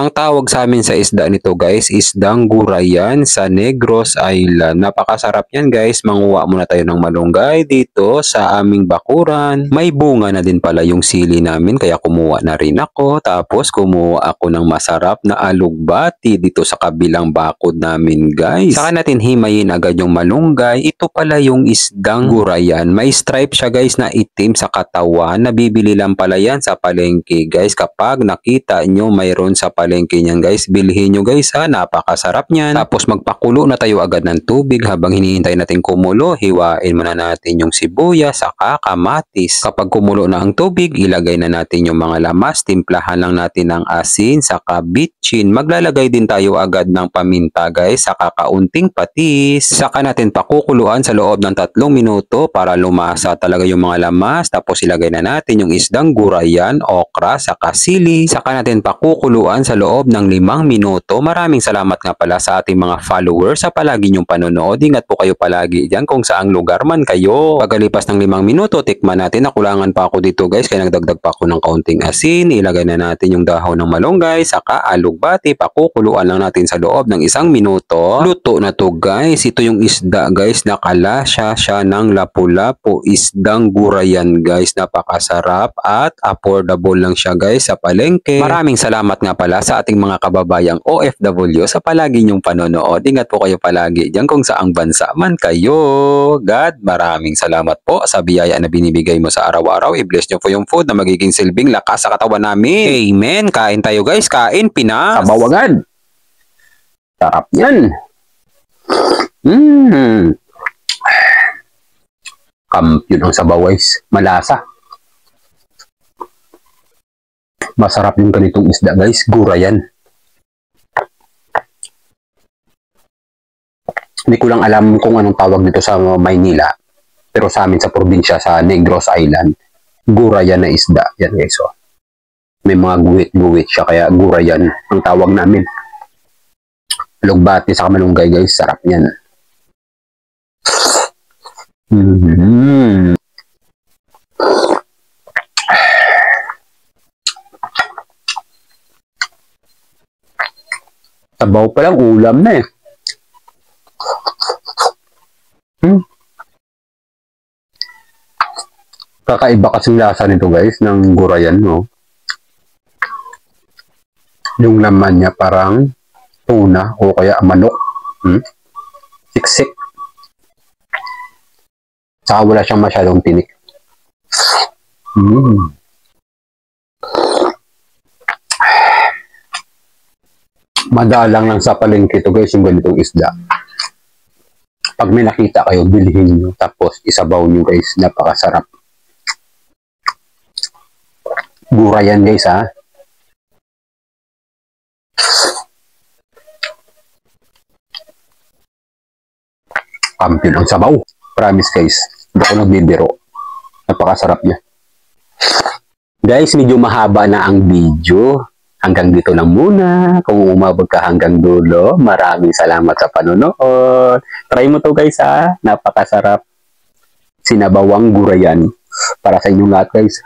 Ang tawag sa amin sa isda nito guys, isdang gurayan sa Negros Island. Napakasarap yan guys, manguha muna tayo ng malunggay dito sa aming bakuran. May bunga na din pala yung sili namin kaya kumuha na rin ako. Tapos kumuha ako ng masarap na alugbati dito sa kabilang bakod namin guys. Saka natin himayin agad yung malunggay. Ito pala yung isdang gurayan. May stripe siya guys na itim sa katawan. Nabibili lang pala yan sa palengke guys. Kapag nakita nyo mayroon sa palengke niyan guys, bilhin nyo guys ha, napakasarap niyan. Tapos magpakulo na tayo agad ng tubig. Habang hinihintay natin kumulo, hiwain muna natin yung sibuyas saka kamatis. Kapag kumulo na ang tubig, ilagay na natin yung mga lamas, timplahan lang natin ng asin saka bitchin. Maglalagay din tayo agad ng paminta guys, saka kaunting patis. Saka natin pakukuluan sa loob ng 3 minuto para lumasa talaga yung mga lamas. Tapos ilagay na natin yung isdang gurayan, okra, saka sili. Saka natin pakukuluan sa loob ng 5 minuto. Maraming salamat nga pala sa ating mga followers sa palagi nyong panonood. Ingat po kayo palagi dyan kung saang lugar man kayo. Pagkalipas ng 5 minuto, tikman natin. Nakulangan pa ako dito guys, kaya nagdagdag pa ako ng kaunting asin. Ilagay na natin yung dahon ng malunggay, saka alugbati. Pakukuluan lang natin sa loob ng 1 minuto. Luto na to guys. Ito yung isda guys. Nakalasya siya ng lapu-lapu. Isdang gurayan guys. Napakasarap at affordable lang siya guys sa palengke. Maraming salamat nga pala sa ating mga kababayang OFW sa palagi niyong panonood. Ingat po kayo palagi dyan kung saang bansa man kayo. God, maraming salamat po sa biyaya na binibigay mo sa araw-araw. I-bless niyo po yung food na magiging silbing lakas sa katawan namin. Amen. Kain tayo guys. Kain Pinas. Kabawagan. Sarap yan. Kampiyon ang sabaw guys. Malasa. Masarap yung ganitong isda guys. Gurayan. Hindi ko lang alam kung anong tawag dito sa Maynila. Pero sa amin sa probinsya, sa Negros Island, gurayan na isda. Yan guys. So, may mga guwit-guwit siya. Kaya gurayan ang tawag namin. Alugbati sa malunggay guys. Sarap yan. Sabaw pa lang, ulam na eh. Kakaiba kasing lasa nito guys, ng gurayan, no? Yung laman niya parang tuna o kaya manok. Siksik. Saka wala siyang masyadong tinik. Madalang lang sa palengke ito guys, yung ganitong isda. Pag may nakita kayo, bilhin nyo. Tapos isabaw nyo guys. Napakasarap. Gurayan guys ha. Kampiyon ang sabaw. Promise guys. Hindi ako nagbibiro. Napakasarap niya. Guys, medyo mahaba na ang video. Hanggang dito lang muna. Kung umabot ka hanggang dulo, maraming salamat sa panonood. Try mo to guys ha. Napakasarap. Sinabawang gurayan. Para sa inyong lahat guys.